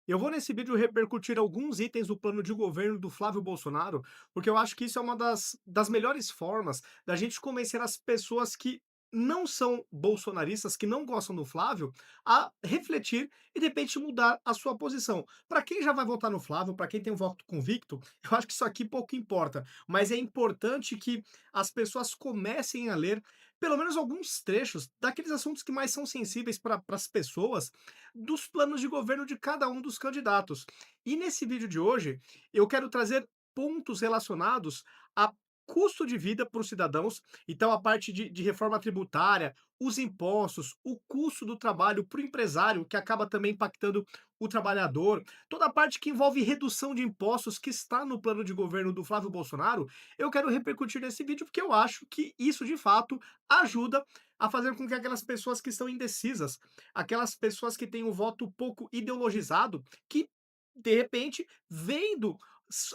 Eu vou nesse vídeo repercutir alguns itens do plano de governo do Flávio Bolsonaro, porque eu acho que isso é uma das melhores formas da gente convencer as pessoas que não são bolsonaristas, que não gostam do Flávio, a refletir e de repente mudar a sua posição. Para quem já vai votar no Flávio, para quem tem um voto convicto, eu acho que isso aqui pouco importa, mas é importante que as pessoas comecem a ler pelo menos alguns trechos daqueles assuntos que mais são sensíveis para as pessoas dos planos de governo de cada um dos candidatos. E nesse vídeo de hoje, eu quero trazer pontos relacionados a custo de vida para os cidadãos, então a parte de reforma tributária, os impostos, o custo do trabalho para o empresário, que acaba também impactando o trabalhador, toda a parte que envolve redução de impostos que está no plano de governo do Flávio Bolsonaro, eu quero repercutir nesse vídeo porque eu acho que isso de fato ajuda a fazer com que aquelas pessoas que estão indecisas, aquelas pessoas que têm o voto pouco ideologizado, que de repente, vendo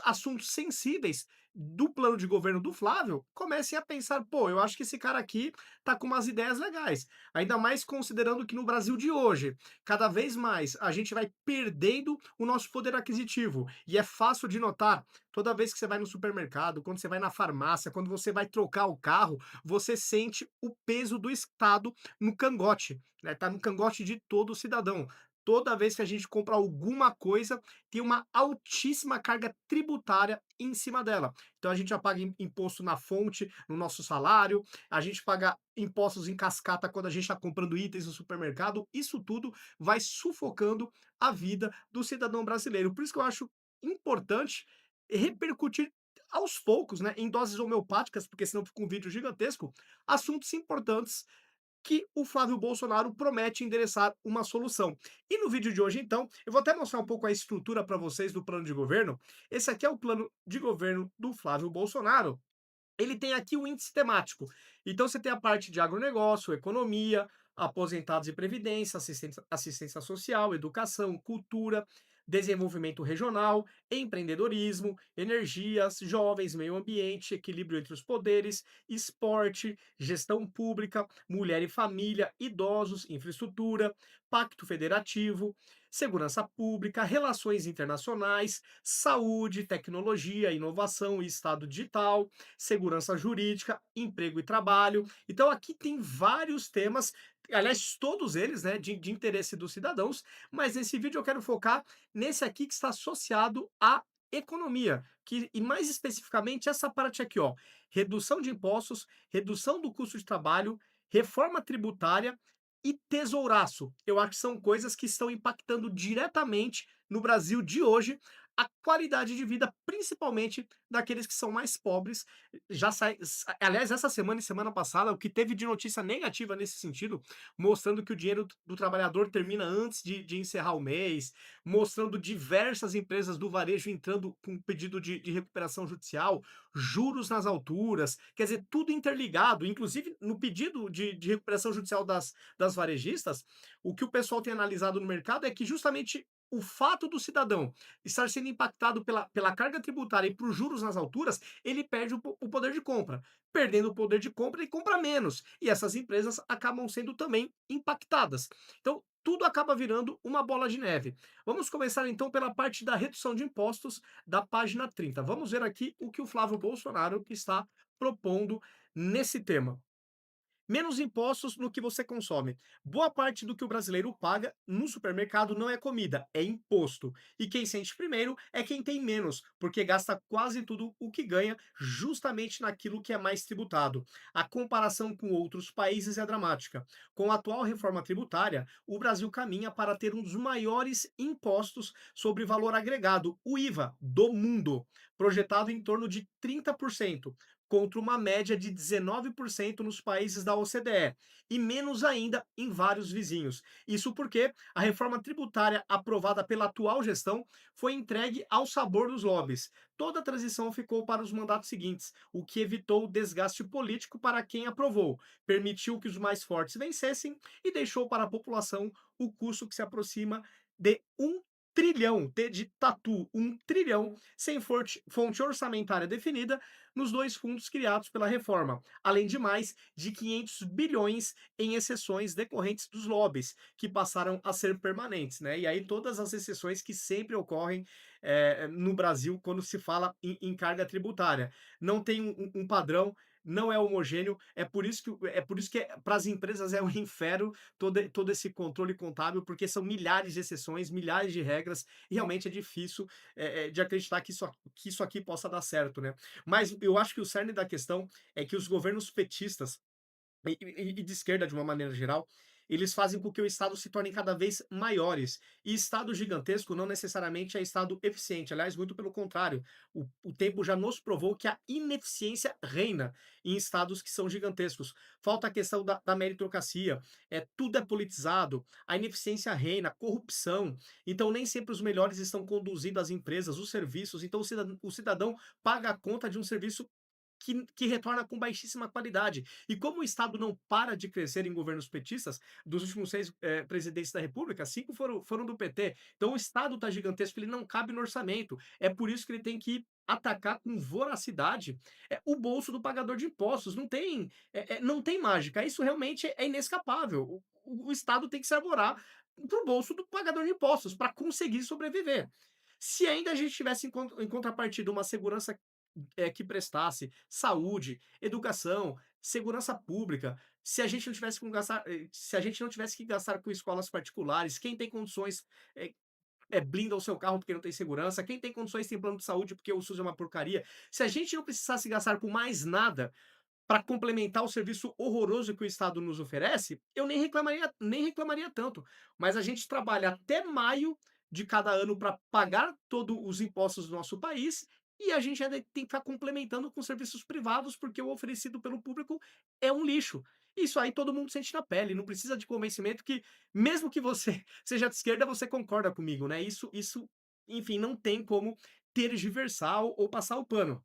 assuntos sensíveis do plano de governo do Flávio, comecem a pensar: pô, eu acho que esse cara aqui tá com umas ideias legais. Ainda mais considerando que no Brasil de hoje, cada vez mais a gente vai perdendo o nosso poder aquisitivo. E é fácil de notar, toda vez que você vai no supermercado, quando você vai na farmácia, quando você vai trocar o carro, você sente o peso do Estado no cangote, né? Tá no cangote de todo cidadão. Toda vez que a gente compra alguma coisa, tem uma altíssima carga tributária em cima dela. Então a gente já paga imposto na fonte, no nosso salário, a gente paga impostos em cascata quando a gente está comprando itens no supermercado. Isso tudo vai sufocando a vida do cidadão brasileiro. Por isso que eu acho importante repercutir aos poucos, né, em doses homeopáticas, porque senão fica um vídeo gigantesco, assuntos importantes que o Flávio Bolsonaro promete endereçar uma solução. E no vídeo de hoje, então, eu vou até mostrar um pouco a estrutura para vocês do plano de governo. Esse aqui é o plano de governo do Flávio Bolsonaro. Ele tem aqui o índice temático. Então você tem a parte de agronegócio, economia, aposentados e previdência, assistência social, educação, cultura, desenvolvimento regional, empreendedorismo, energias, jovens, meio ambiente, equilíbrio entre os poderes, esporte, gestão pública, mulher e família, idosos, infraestrutura, pacto federativo, segurança pública, relações internacionais, saúde, tecnologia, inovação e estado digital, segurança jurídica, emprego e trabalho. Então aqui tem vários temas, aliás, todos eles, né, de interesse dos cidadãos, mas nesse vídeo eu quero focar nesse aqui que está associado à economia, que, e mais especificamente essa parte aqui, ó, redução de impostos, redução do custo de trabalho, reforma tributária e tesouraço. Eu acho que são coisas que estão impactando diretamente no Brasil de hoje a qualidade de vida, principalmente daqueles que são mais pobres. Já sai, aliás, essa semana e semana passada, o que teve de notícia negativa nesse sentido, mostrando que o dinheiro do trabalhador termina antes de encerrar o mês, mostrando diversas empresas do varejo entrando com pedido de recuperação judicial, juros nas alturas, quer dizer, tudo interligado, inclusive no pedido de recuperação judicial das varejistas, o que o pessoal tem analisado no mercado é que justamente o fato do cidadão estar sendo impactado pela carga tributária e por juros nas alturas, ele perde o poder de compra. Perdendo o poder de compra, ele compra menos. E essas empresas acabam sendo também impactadas. Então, tudo acaba virando uma bola de neve. Vamos começar então pela parte da redução de impostos da página 30. Vamos ver aqui o que o Flávio Bolsonaro está propondo nesse tema. Menos impostos no que você consome. Boa parte do que o brasileiro paga no supermercado não é comida, é imposto. E quem sente primeiro é quem tem menos, porque gasta quase tudo o que ganha justamente naquilo que é mais tributado. A comparação com outros países é dramática. Com a atual reforma tributária, o Brasil caminha para ter um dos maiores impostos sobre valor agregado, o IVA, do mundo, projetado em torno de 30%, contra uma média de 19% nos países da OCDE e menos ainda em vários vizinhos. Isso porque a reforma tributária aprovada pela atual gestão foi entregue ao sabor dos lobbies. Toda a transição ficou para os mandatos seguintes, o que evitou o desgaste político para quem aprovou, permitiu que os mais fortes vencessem e deixou para a população o custo que se aproxima de 1 trilhão, T de tatu, 1 trilhão, sem fonte orçamentária definida, nos dois fundos criados pela reforma, além de mais de 500 bilhões em exceções decorrentes dos lobbies, que passaram a ser permanentes, né? E aí todas as exceções que sempre ocorrem no Brasil quando se fala em carga tributária. Não tem um padrão, não é homogêneo, é por isso que para as empresas é um inferno todo esse controle contábil, porque são milhares de exceções, milhares de regras, e realmente é difícil de acreditar que isso aqui possa dar certo, né? Mas eu acho que o cerne da questão é que os governos petistas e de esquerda de uma maneira geral, eles fazem com que o Estado se torne cada vez maiores. E Estado gigantesco não necessariamente é Estado eficiente. Aliás, muito pelo contrário. O tempo já nos provou que a ineficiência reina em Estados que são gigantescos. Falta a questão da meritocracia. Tudo é politizado, a ineficiência reina, corrupção. Então, nem sempre os melhores estão conduzindo as empresas, os serviços. Então, o cidadão paga a conta de um serviço que retorna com baixíssima qualidade. E como o Estado não para de crescer em governos petistas, dos últimos 6 presidentes da República, 5 foram do PT. Então o Estado está gigantesco, ele não cabe no orçamento. É por isso que ele tem que atacar com voracidade o bolso do pagador de impostos. Não tem mágica. Isso realmente é inescapável. O Estado tem que se arvorar para o bolso do pagador de impostos para conseguir sobreviver. Se ainda a gente tivesse em contrapartida uma segurança que prestasse saúde, educação, segurança pública. Se a gente não tivesse que gastar com escolas particulares, quem tem condições blinda o seu carro porque não tem segurança, quem tem condições tem plano de saúde porque o SUS é uma porcaria. Se a gente não precisasse gastar com mais nada para complementar o serviço horroroso que o Estado nos oferece, eu nem reclamaria tanto. Mas a gente trabalha até maio de cada ano para pagar todos os impostos do nosso país e a gente ainda tem que ficar complementando com serviços privados, porque o oferecido pelo público é um lixo. Isso aí todo mundo sente na pele, não precisa de convencimento que, mesmo que você seja de esquerda, você concorda comigo, né? Isso, enfim, não tem como tergiversar ou passar o pano.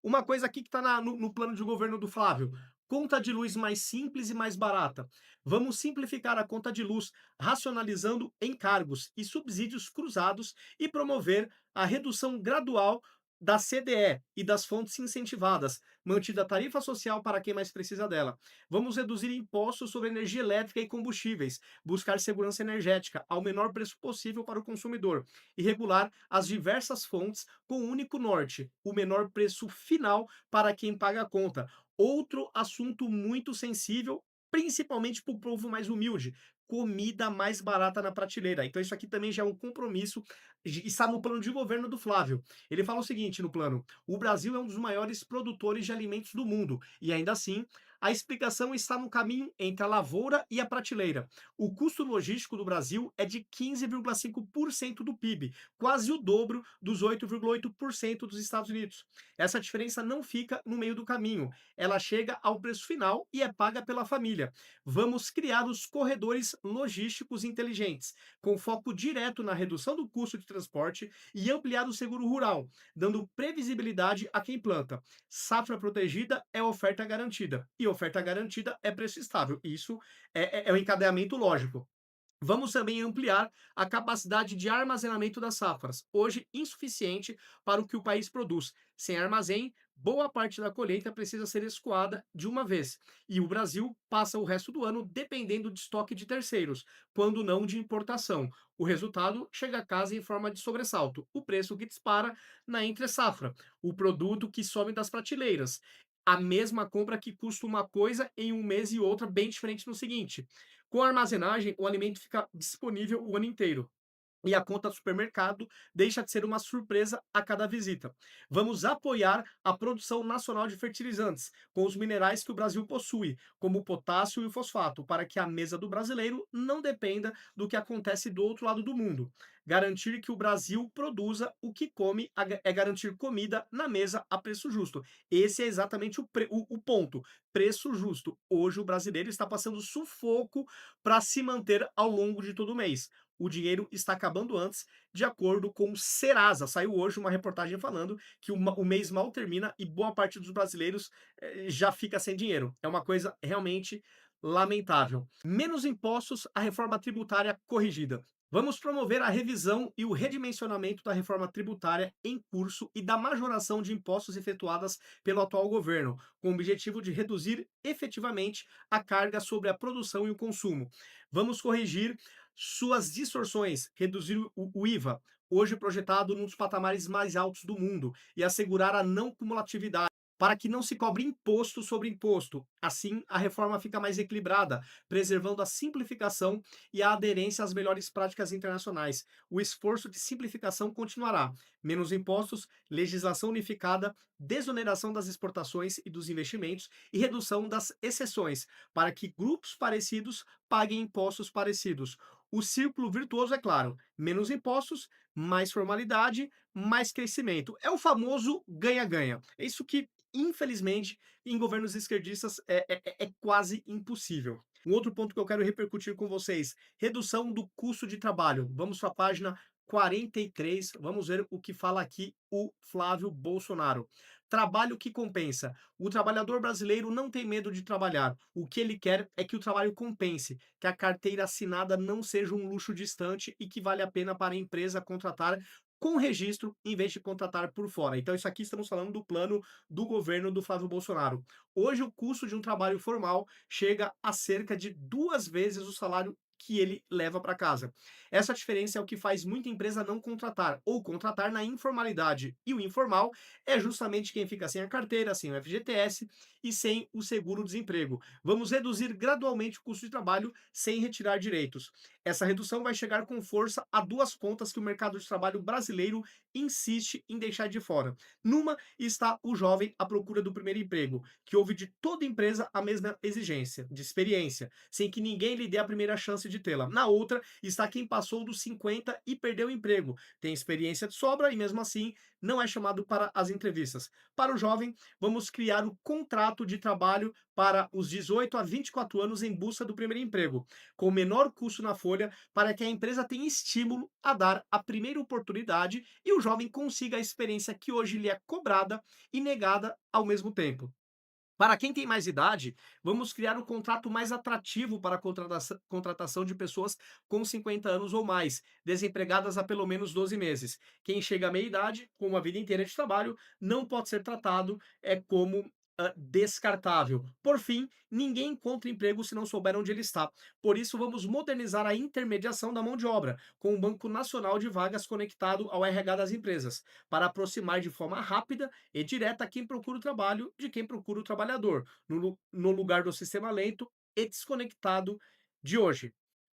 Uma coisa aqui que está no plano de governo do Flávio: conta de luz mais simples e mais barata. Vamos simplificar a conta de luz, racionalizando encargos e subsídios cruzados e promover a redução gradual da CDE e das fontes incentivadas, mantida a tarifa social para quem mais precisa dela. Vamos reduzir impostos sobre energia elétrica e combustíveis, buscar segurança energética ao menor preço possível para o consumidor e regular as diversas fontes com um único norte: o menor preço final para quem paga a conta. Outro assunto muito sensível, principalmente para o povo mais humilde: comida mais barata na prateleira. Então, isso aqui também já é um compromisso, está no plano de governo do Flávio. Ele fala o seguinte no plano: o Brasil é um dos maiores produtores de alimentos do mundo, e ainda assim, a explicação está no caminho entre a lavoura e a prateleira. O custo logístico do Brasil é de 15,5% do PIB, quase o dobro dos 8,8% dos Estados Unidos. Essa diferença não fica no meio do caminho, ela chega ao preço final e é paga pela família. Vamos criar os corredores logísticos inteligentes, com foco direto na redução do custo de transporte e ampliar o seguro rural, dando previsibilidade a quem planta. Safra protegida é oferta garantida, e oferta garantida é preço estável. Isso é um encadeamento lógico. Vamos também ampliar a capacidade de armazenamento das safras, hoje insuficiente para o que o país produz. Sem armazém, boa parte da colheita precisa ser escoada de uma vez, e o Brasil passa o resto do ano dependendo de estoque de terceiros, quando não de importação. O resultado chega a casa em forma de sobressalto: o preço que dispara na entre-safra, o produto que some das prateleiras. A mesma compra que custa uma coisa em um mês e outra bem diferente no seguinte. Com a armazenagem, o alimento fica disponível o ano inteiro. E a conta do supermercado deixa de ser uma surpresa a cada visita. Vamos apoiar a produção nacional de fertilizantes, com os minerais que o Brasil possui, como o potássio e o fosfato, para que a mesa do brasileiro não dependa do que acontece do outro lado do mundo. Garantir que o Brasil produza o que come é garantir comida na mesa a preço justo. Esse é exatamente o ponto: preço justo. Hoje o brasileiro está passando sufoco para se manter ao longo de todo o mês. O dinheiro está acabando antes, de acordo com o Serasa. Saiu hoje uma reportagem falando que o mês mal termina e boa parte dos brasileiros já fica sem dinheiro. É uma coisa realmente lamentável. Menos impostos, a reforma tributária corrigida. Vamos promover a revisão e o redimensionamento da reforma tributária em curso e da majoração de impostos efetuadas pelo atual governo, com o objetivo de reduzir efetivamente a carga sobre a produção e o consumo. Vamos corrigir suas distorções, reduzir o IVA, hoje projetado num dos patamares mais altos do mundo, e assegurar a não cumulatividade, para que não se cobre imposto sobre imposto. Assim, a reforma fica mais equilibrada, preservando a simplificação e a aderência às melhores práticas internacionais. O esforço de simplificação continuará. Menos impostos, legislação unificada, desoneração das exportações e dos investimentos e redução das exceções, para que grupos parecidos paguem impostos parecidos. O círculo virtuoso é claro: menos impostos, mais formalidade, mais crescimento. É o famoso ganha-ganha. É isso que, infelizmente, em governos esquerdistas é quase impossível. Um outro ponto que eu quero repercutir com vocês: redução do custo de trabalho. Vamos para a página 43, vamos ver o que fala aqui o Flávio Bolsonaro. Trabalho que compensa. O trabalhador brasileiro não tem medo de trabalhar. O que ele quer é que o trabalho compense, que a carteira assinada não seja um luxo distante e que vale a pena para a empresa contratar com registro em vez de contratar por fora. Então, isso aqui estamos falando do plano do governo do Flávio Bolsonaro. Hoje, o custo de um trabalho formal chega a cerca de 2 vezes o salário que ele leva para casa. Essa diferença é o que faz muita empresa não contratar ou contratar na informalidade. E o informal é justamente quem fica sem a carteira, sem o FGTS e sem o seguro-desemprego. Vamos reduzir gradualmente o custo de trabalho sem retirar direitos. Essa redução vai chegar com força a duas pontas que o mercado de trabalho brasileiro insiste em deixar de fora. Numa está o jovem à procura do primeiro emprego, que houve de toda empresa a mesma exigência, de experiência, sem que ninguém lhe dê a primeira chance de tê-la. Na outra está quem passou dos 50 e perdeu o emprego, tem experiência de sobra e mesmo assim não é chamado para as entrevistas. Para o jovem, vamos criar o contrato de trabalho para os 18 a 24 anos em busca do primeiro emprego, com menor custo na folha, para que a empresa tenha estímulo a dar a primeira oportunidade e o jovem consiga a experiência que hoje lhe é cobrada e negada ao mesmo tempo. Para quem tem mais idade, vamos criar um contrato mais atrativo para a contratação de pessoas com 50 anos ou mais, desempregadas há pelo menos 12 meses. Quem chega à meia-idade, com uma vida inteira de trabalho, não pode ser tratado como descartável. Por fim, ninguém encontra emprego se não souber onde ele está. Por isso, vamos modernizar a intermediação da mão de obra, com um banco nacional de vagas conectado ao RH das empresas, para aproximar de forma rápida e direta quem procura o trabalho de quem procura o trabalhador, no lugar do sistema lento e desconectado de hoje.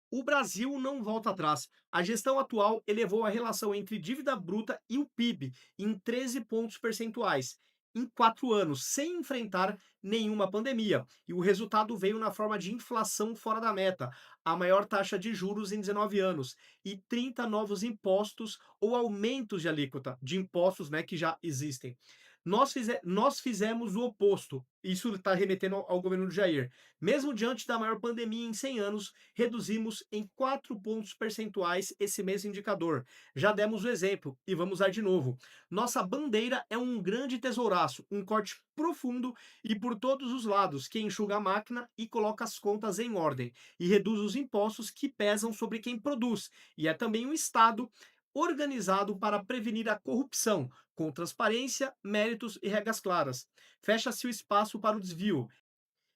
O Brasil não volta atrás. A gestão atual elevou a relação entre dívida bruta e o PIB em 13 pontos percentuais em 4 anos, sem enfrentar nenhuma pandemia. E o resultado veio na forma de inflação fora da meta, a maior taxa de juros em 19 anos e 30 novos impostos ou aumentos de alíquota de impostos, né, que já existem. Nós fizemos o oposto. Isso está remetendo ao governo de Jair. Mesmo diante da maior pandemia em 100 anos, reduzimos em 4 pontos percentuais esse mesmo indicador. Já demos o exemplo e vamos dar de novo. Nossa bandeira é um grande tesouraço, um corte profundo e por todos os lados, que enxuga a máquina e coloca as contas em ordem e reduz os impostos que pesam sobre quem produz. E é também um Estado organizado para prevenir a corrupção, com transparência, méritos e regras claras. Fecha-se o espaço para o desvio.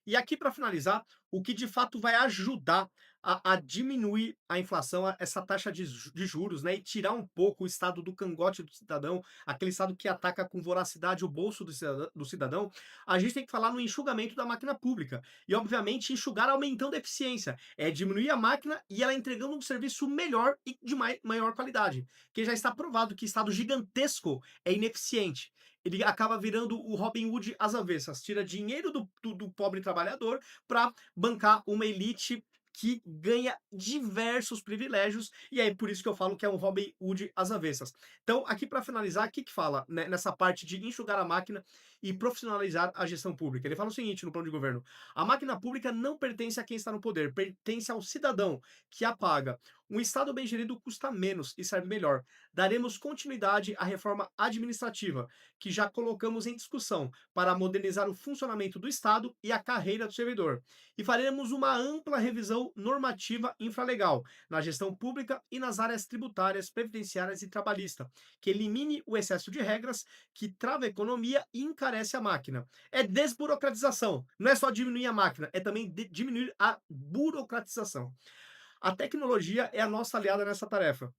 E aqui, para finalizar, o que de fato vai ajudar a diminuir a inflação, essa taxa de juros, né, e tirar um pouco o estado do cangote do cidadão, aquele estado que ataca com voracidade o bolso do cidadão, a gente tem que falar no enxugamento da máquina pública. E, obviamente, enxugar aumentando a eficiência. É diminuir a máquina e ela entregando um serviço melhor e de maior qualidade. Que já está provado que estado gigantesco é ineficiente. Ele acaba virando o Robin Hood às avessas, tira dinheiro do pobre trabalhador para bancar uma elite que ganha diversos privilégios, e é por isso que eu falo que é um Robin Hood às avessas. Então, aqui para finalizar, o que que fala, né, nessa parte de enxugar a máquina e profissionalizar a gestão pública. Ele fala o seguinte no plano de governo: a máquina pública não pertence a quem está no poder, pertence ao cidadão que a paga. Um Estado bem gerido custa menos e serve melhor. Daremos continuidade à reforma administrativa, que já colocamos em discussão, para modernizar o funcionamento do Estado e a carreira do servidor. E faremos uma ampla revisão normativa infralegal na gestão pública e nas áreas tributárias, previdenciárias e trabalhista, que elimine o excesso de regras, que trava a economia e encarece a máquina. É desburocratização. Não é só diminuir a máquina, é também diminuir a burocratização. A tecnologia é a nossa aliada nessa tarefa.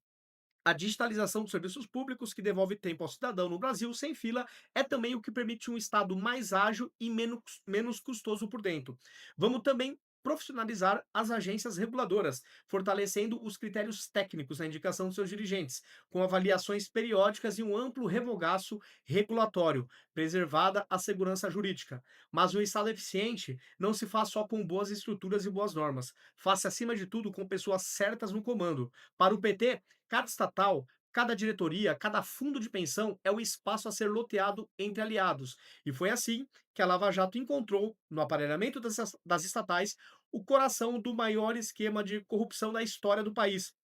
A digitalização dos serviços públicos, que devolve tempo ao cidadão no Brasil sem fila, é também o que permite um Estado mais ágil e menos custoso por dentro. Vamos também profissionalizar as agências reguladoras, fortalecendo os critérios técnicos na indicação dos seus dirigentes, com avaliações periódicas e um amplo revogaço regulatório, preservada a segurança jurídica. Mas um Estado eficiente não se faz só com boas estruturas e boas normas, faz-se acima de tudo com pessoas certas no comando. Para o PT, cada estatal, cada diretoria, cada fundo de pensão é o espaço a ser loteado entre aliados. E foi assim que a Lava Jato encontrou, no aparelhamento das estatais, o coração do maior esquema de corrupção da história do país.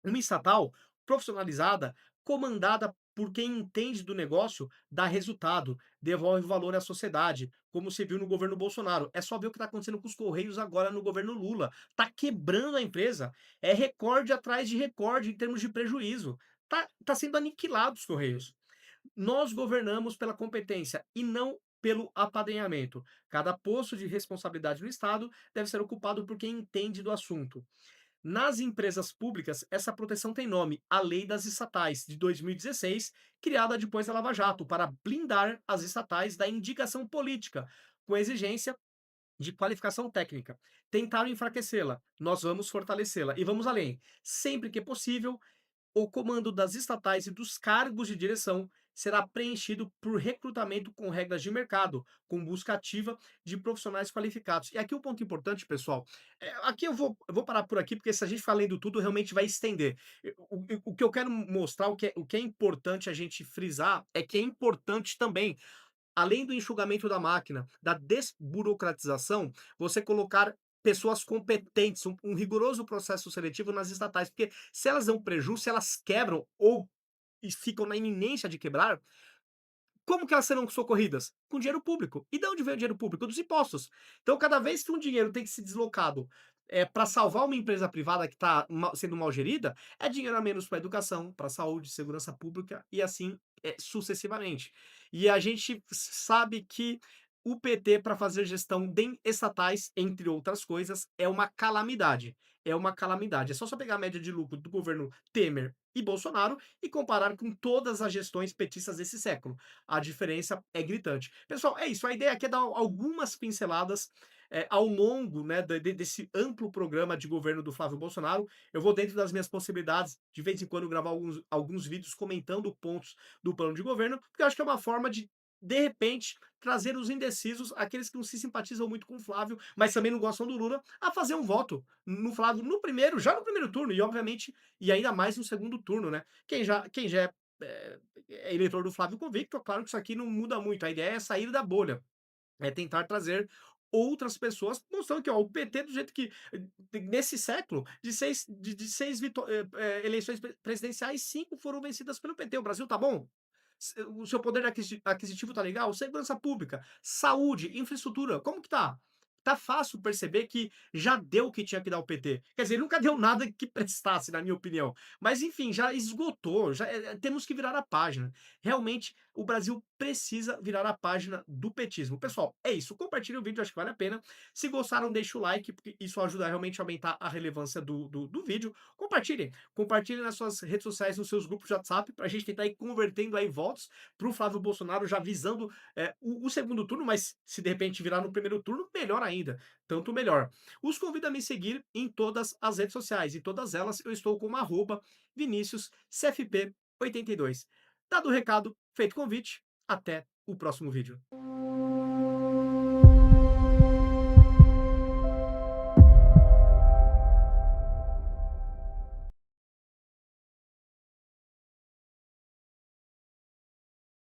Uma estatal profissionalizada, comandada por quem entende do negócio, dá resultado, devolve valor à sociedade, como se viu no governo Bolsonaro. É só ver o que está acontecendo com os Correios agora no governo Lula. Está quebrando a empresa. É recorde atrás de recorde em termos de prejuízo. Tá sendo aniquilado os Correios. Nós governamos pela competência e não pelo apadrinhamento. Cada posto de responsabilidade no Estado deve ser ocupado por quem entende do assunto. Nas empresas públicas, essa proteção tem nome, a Lei das Estatais, de 2016, criada depois da Lava Jato, para blindar as estatais da indicação política, com exigência de qualificação técnica. Tentaram enfraquecê-la, nós vamos fortalecê-la. E vamos além. Sempre que possível, o comando das estatais e dos cargos de direção será preenchido por recrutamento com regras de mercado, com busca ativa de profissionais qualificados. E aqui o ponto importante, pessoal, aqui eu vou parar por aqui, porque se a gente for lendo tudo, realmente vai estender. O que eu quero mostrar, o que é importante a gente frisar, é que é importante também, além do enxugamento da máquina, da desburocratização, você colocar pessoas competentes, um rigoroso processo seletivo nas estatais, porque se elas dão prejuízo, se elas quebram ou e ficam na iminência de quebrar, como que elas serão socorridas? Com dinheiro público. E de onde vem o dinheiro público? Dos impostos. Então, cada vez que um dinheiro tem que ser deslocado para salvar uma empresa privada que está sendo mal gerida, é dinheiro a menos para educação, para saúde, segurança pública e assim sucessivamente. E a gente sabe que o PT, para fazer gestão de estatais, entre outras coisas, é uma calamidade. É uma calamidade. É só pegar a média de lucro do governo Temer e Bolsonaro e comparar com todas as gestões petistas desse século. A diferença é gritante. Pessoal, é isso. A ideia aqui é dar algumas pinceladas ao longo, né, desse amplo programa de governo do Flávio Bolsonaro. Eu vou, dentro das minhas possibilidades, de vez em quando, gravar alguns vídeos comentando pontos do plano de governo, porque eu acho que é uma forma de repente, trazer os indecisos, aqueles que não se simpatizam muito com o Flávio, mas também não gostam do Lula, a fazer um voto no Flávio no primeiro, já no primeiro turno, e obviamente, e ainda mais no segundo turno, né? Quem já é eleitor do Flávio convicto, é claro que isso aqui não muda muito. A ideia é sair da bolha, é tentar trazer outras pessoas, mostrando que ó, o PT, do jeito que nesse século, de seis eleições presidenciais, 5 foram vencidas pelo PT. O Brasil tá bom? O seu poder aquisitivo tá legal? Segurança pública, saúde, infraestrutura, como que tá? Tá fácil perceber que já deu o que tinha que dar o PT. Quer dizer, nunca deu nada que prestasse, na minha opinião. Mas enfim, já esgotou, já temos que virar a página. Realmente, o Brasil precisa virar a página do petismo. Pessoal, é isso. Compartilhe o vídeo, acho que vale a pena. Se gostaram, deixa o like, porque isso ajuda realmente a aumentar a relevância do vídeo. Compartilhem. Compartilhem nas suas redes sociais, nos seus grupos de WhatsApp, para a gente tentar ir convertendo aí votos para o Flávio Bolsonaro, já visando o segundo turno, mas se de repente virar no primeiro turno, melhor ainda. Tanto melhor. Os convido a me seguir em todas as redes sociais. Em todas elas, eu estou como @ViniciusCFP82. Dado o recado, feito o convite, até o próximo vídeo.